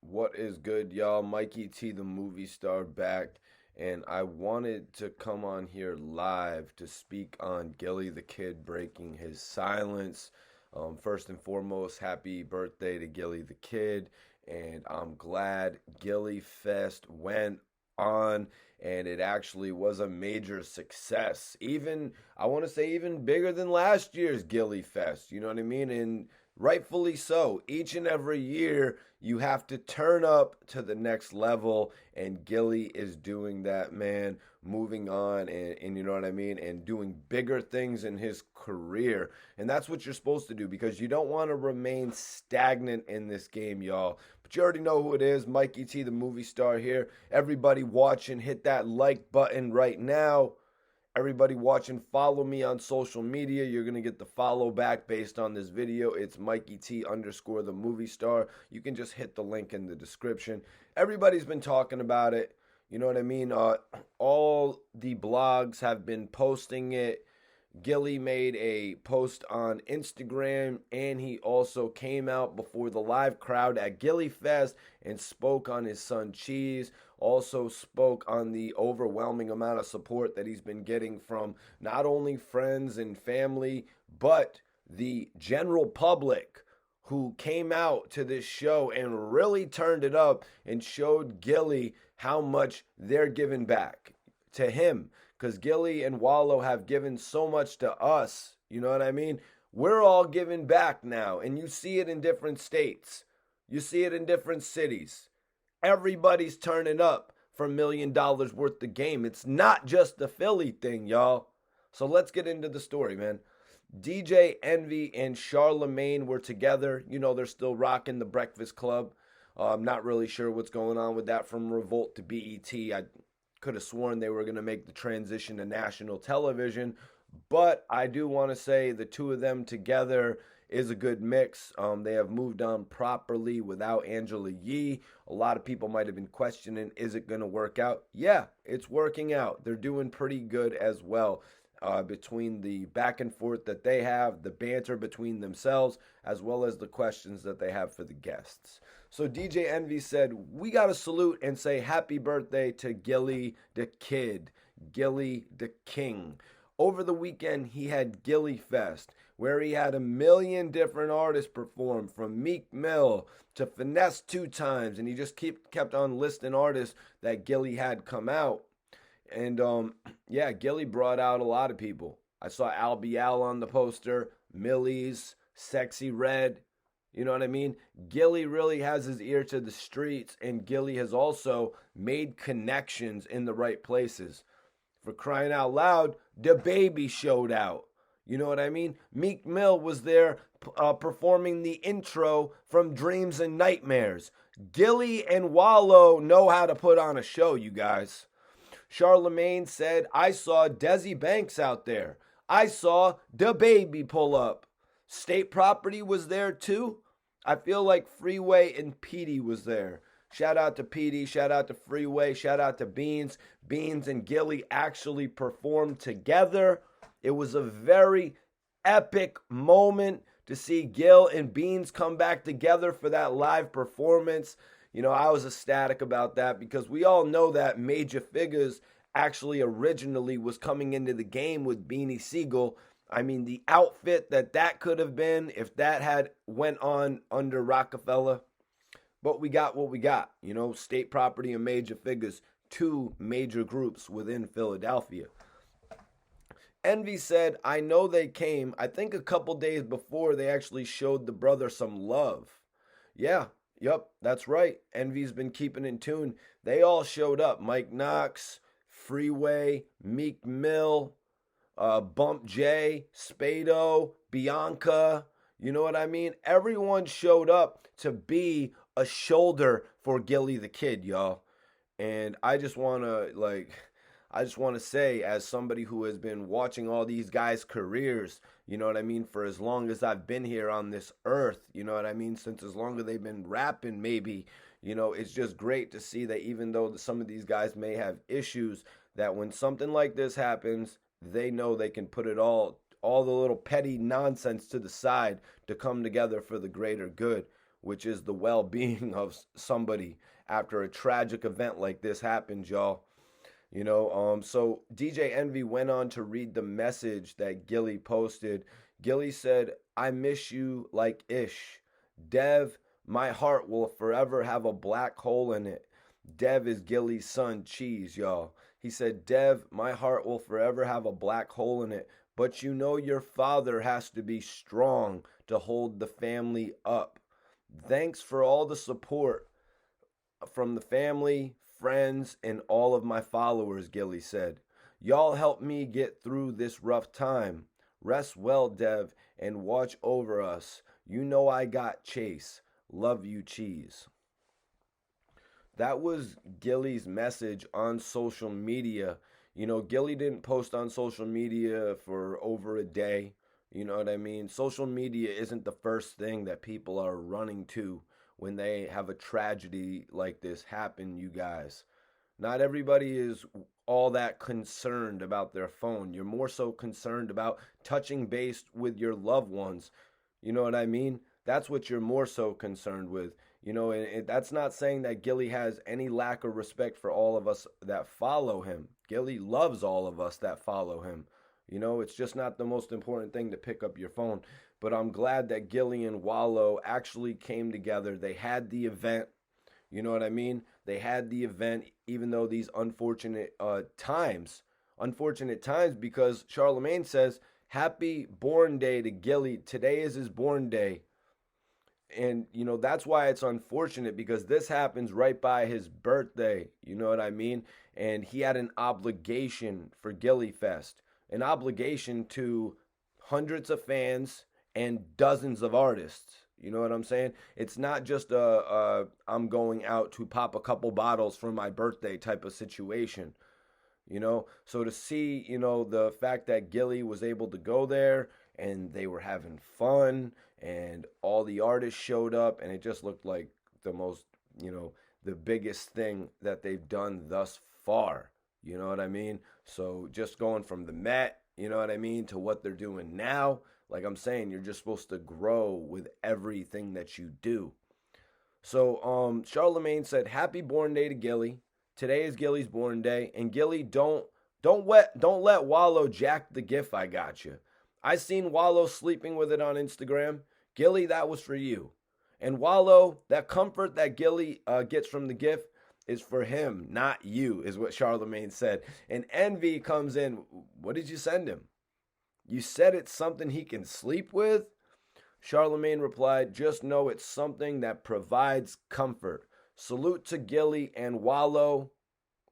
What is good, y'all? Mikey T, the movie star, back, and I wanted to come on here live to speak on Gillie the Kid breaking his silence. First and foremost, happy birthday to Gillie the Kid, and I'm glad Gillie Fest went on, and it actually was a major success. Even, I want to say, even bigger than last year's Gillie Fest, you know what I mean? And rightfully so. Each and every year, you have to turn up to the next level, and Gillie is doing that, man. Moving on, and you know what I mean, and doing bigger things in his career. And that's what you're supposed to do because you don't want to remain stagnant in this game, y'all. But you already know who it is. Mikey T, the movie star here. Everybody watching, hit that like button right now. Everybody watching, follow me on social media. You're going to get the follow back based on this video. It's Mikey T underscore the movie star. You can just hit the link in the description. Everybody's been talking about it. You know what I mean? All the blogs have been posting it. Gillie made a post on Instagram, and he also came out before the live crowd at Gillie Fest and spoke on his son Cheese. Also spoke on the overwhelming amount of support that he's been getting from not only friends and family, but the general public who came out to this show and really turned it up and showed Gillie how much they're giving back to him, because Gillie and Wallow have given so much to us. You know what I mean? We're all giving back now, and you see it in different states. You see it in different cities. Everybody's turning up for $1 million worth of game. It's not just the Philly thing, y'all. So let's get into the story, man. DJ Envy and Charlemagne were together. You know, they're still rocking the Breakfast Club. I'm not really sure what's going on with that from Revolt to BET. I could have sworn they were going to make the transition to national television, but I do want to say the two of them together is a good mix. They have moved on properly without Angela Yee. A lot of people might have been questioning, is it going to work out? Yeah, it's working out. They're doing pretty good as well. Between the back and forth that they have, the banter between themselves, as well as the questions that they have for the guests. So DJ Envy said, we got to salute and say happy birthday to Gillie the Kid, Gillie the King. Over the weekend, he had Gillie Fest, where he had 1 million different artists perform, from Meek Mill to Finesse 2 Times, and he just kept on listing artists that Gillie had come out. And yeah, Gillie brought out a lot of people. I saw Al Bial on the poster, Millie's, Sexy Red. You know what I mean? Gillie really has his ear to the streets, and Gillie has also made connections in the right places. For crying out loud, the baby showed out. You know what I mean? Meek Mill was there performing the intro from Dreams and Nightmares. Gillie and Wallow know how to put on a show, you guys. Charlemagne said, I saw Desi Banks out there. I saw the baby pull up. State Property was there too. I feel like Freeway and Petey was there. Shout out to Petey, shout out to Freeway, shout out to Beans. Beans and Gillie actually performed together. It was a very epic moment to see Gil and Beans come back together for that live performance. You know, I was ecstatic about that because we all know that Major Figures actually originally was coming into the game with Beanie Siegel. I mean, the outfit that could have been if that had went on under Rockefeller. But we got what we got. You know, State Property and Major Figures, two major groups within Philadelphia. Envy said, I know they came, I think a couple days before they actually showed the brother some love. Yeah, yep, that's right. Envy's been keeping in tune. They all showed up. Mike Knox, Freeway, Meek Mill, Bump J, Spado, Bianca. You know what I mean? Everyone showed up to be a shoulder for Gillie the Kid, y'all. And I just want to say, as somebody who has been watching all these guys' careers, you know what I mean, for as long as I've been here on this earth, you know what I mean, since as long as they've been rapping, maybe, you know, it's just great to see that even though some of these guys may have issues, that when something like this happens, they know they can put it all the little petty nonsense to the side to come together for the greater good. which is the well-being of somebody after a tragic event like this happens, y'all. So DJ Envy went on to read the message that Gillie posted. Gillie said, "I miss you like Ish. Dev, my heart will forever have a black hole in it." Dev is Gillie's son, Cheese, y'all. He said, "Dev, my heart will forever have a black hole in it. But you know your father has to be strong to hold the family up. Thanks for all the support from the family, friends, and all of my followers," Gillie said. "Y'all helped me get through this rough time. Rest well, Dev, and watch over us. You know I got Chase. Love you, Cheese." That was Gillie's message on social media. Gillie didn't post on social media for over a day. You know what I mean? Social media isn't the first thing that people are running to when they have a tragedy like this happen, you guys. Not everybody is all that concerned about their phone. You're more so concerned about touching base with your loved ones. You know what I mean? That's what you're more so concerned with. And that's not saying that Gillie has any lack of respect for all of us that follow him. Gillie loves all of us that follow him. It's just not the most important thing to pick up your phone. But I'm glad that Gillie and Wallow actually came together. They had the event. You know what I mean? They had the event, even though these unfortunate times, because Charlemagne says, "Happy born day to Gillie. Today is his born day." And, that's why it's unfortunate, because this happens right by his birthday. You know what I mean? And he had an obligation for Gillie Fest, an obligation to hundreds of fans and dozens of artists. You know what I'm saying? It's not just I'm going out to pop a couple bottles for my birthday type of situation. So to see, the fact that Gillie was able to go there and they were having fun and all the artists showed up, and it just looked like the most, the biggest thing that they've done thus far. You know what I mean? So just going from the Met, you know what I mean, to what they're doing now, like I'm saying, you're just supposed to grow with everything that you do. So Charlemagne said, "Happy born day to Gillie. Today is Gillie's born day, and Gillie, don't let Wallow jack the gif I got you. I seen Wallow sleeping with it on Instagram. Gillie, that was for you. And Wallow, that comfort that Gillie gets from the gif is for him, not you," is what Charlemagne said. And Envy comes in. "What did you send him? You said it's something he can sleep with?" Charlemagne replied, "Just know it's something that provides comfort. Salute to Gillie and Wallow,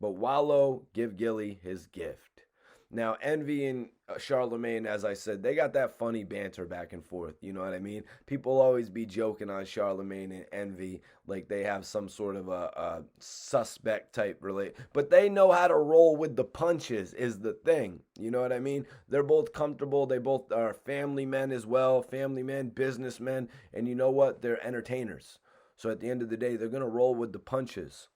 but Wallow, give Gillie his gift." Now, Envy and Charlemagne, as I said, they got that funny banter back and forth. You know what I mean? People always be joking on Charlemagne and Envy like they have some sort of a suspect type but they know how to roll with the punches is the thing. You know what I mean? They're both comfortable. They both are family men as well. Family men, businessmen. And you know what? They're entertainers. So at the end of the day, they're going to roll with the punches.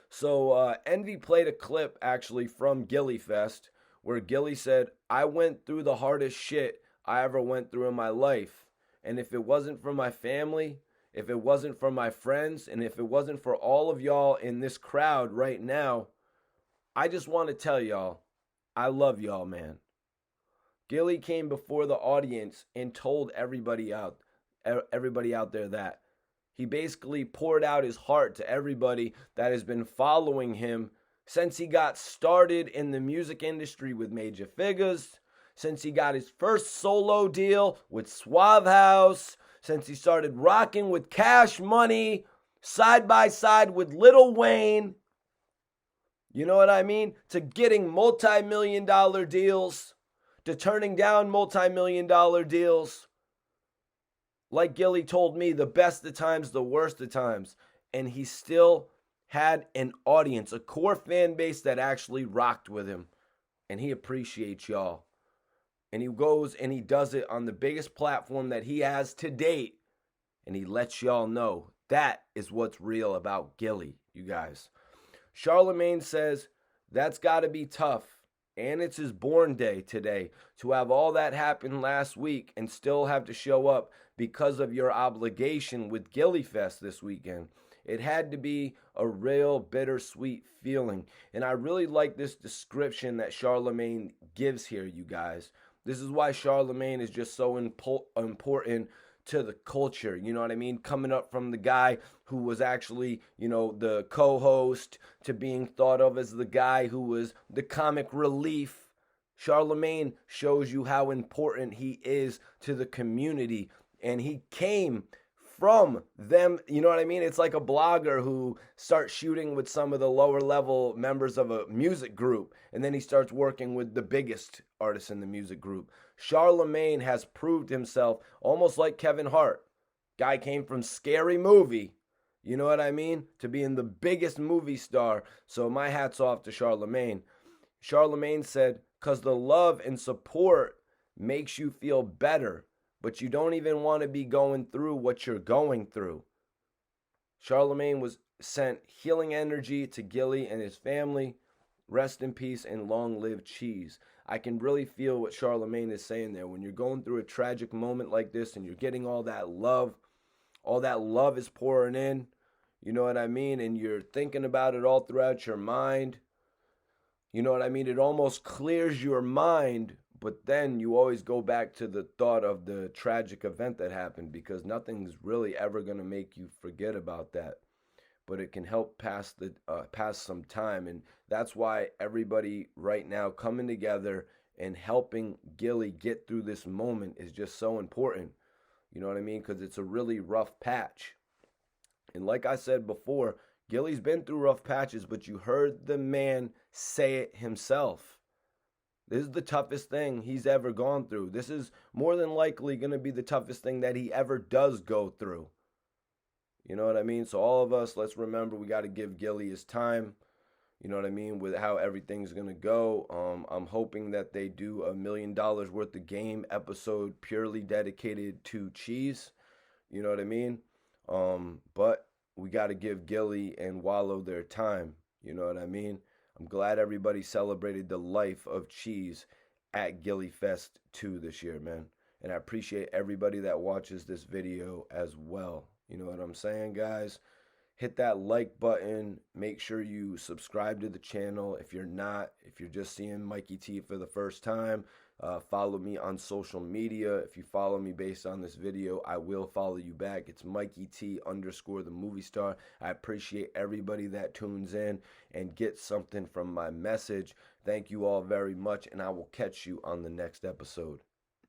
So Envy played a clip actually from Gillie Fest where Gillie said, "I went through the hardest shit I ever went through in my life. And if it wasn't for my family, if it wasn't for my friends, and if it wasn't for all of y'all in this crowd right now, I just want to tell y'all, I love y'all, man." Gillie came before the audience and told everybody out there that. He basically poured out his heart to everybody that has been following him since he got started in the music industry with major figures, since he got his first solo deal with Suave House, since he started rocking with Cash Money, side by side with Lil Wayne, you know what I mean? To getting multi-million-dollar deals, to turning down multi-million-dollar deals. Like Gillie told me, the best of times, the worst of times. And he still had an audience, a core fan base that actually rocked with him. And he appreciates y'all. And he goes and he does it on the biggest platform that he has to date. And he lets y'all know that is what's real about Gillie, you guys. Charlemagne says, "That's got to be tough. and it's his born day today. To have all that happen last week and still have to show up because of your obligation with Gillie Fest this weekend, it had to be a real bittersweet feeling. And I really like this description that Charlemagne gives here, you guys. This is why Charlemagne is just so important to the culture. You know what I mean? Coming up from the guy who was actually, the co-host to being thought of as the guy who was the comic relief. Charlemagne shows you how important he is to the community, and he came from them. You know what I mean? It's like a blogger who starts shooting with some of the lower level members of a music group, and then he starts working with the biggest artists in the music group. Charlemagne has proved himself almost like Kevin Hart. Guy came from Scary Movie, you know what I mean, to being the biggest movie star. So my hat's off to Charlemagne. Charlemagne said, "'Cause the love and support makes you feel better, but you don't even want to be going through what you're going through." Charlemagne was sent healing energy to Gillie and his family. Rest in peace and long live cheese. I can really feel what Charlemagne is saying there. When you're going through a tragic moment like this and you're getting all that love is pouring in, you know what I mean? And you're thinking about it all throughout your mind. You know what I mean? It almost clears your mind, but then you always go back to the thought of the tragic event that happened, because nothing's really ever going to make you forget about that. But it can help pass some time, and that's why everybody right now coming together and helping Gillie get through this moment is just so important. You know what I mean? Because it's a really rough patch. And like I said before, Gillie's been through rough patches, but you heard the man say it himself. This is the toughest thing he's ever gone through. This is more than likely going to be the toughest thing that he ever does go through. You know what I mean? So all of us, let's remember we got to give Gillie his time. You know what I mean? With how everything's going to go. I'm hoping that they do $1 million worth of game episode purely dedicated to cheese. You know what I mean? But we got to give Gillie and Wallow their time. You know what I mean? I'm glad everybody celebrated the life of cheese at Gillie Fest 2 this year, man. And I appreciate everybody that watches this video as well. You know what I'm saying, guys? Hit that like button. Make sure you subscribe to the channel. If you're not, if you're just seeing Mikey T for the first time, follow me on social media. If you follow me based on this video, I will follow you back. It's Mikey T _ the movie star. I appreciate everybody that tunes in and gets something from my message. Thank you all very much, and I will catch you on the next episode.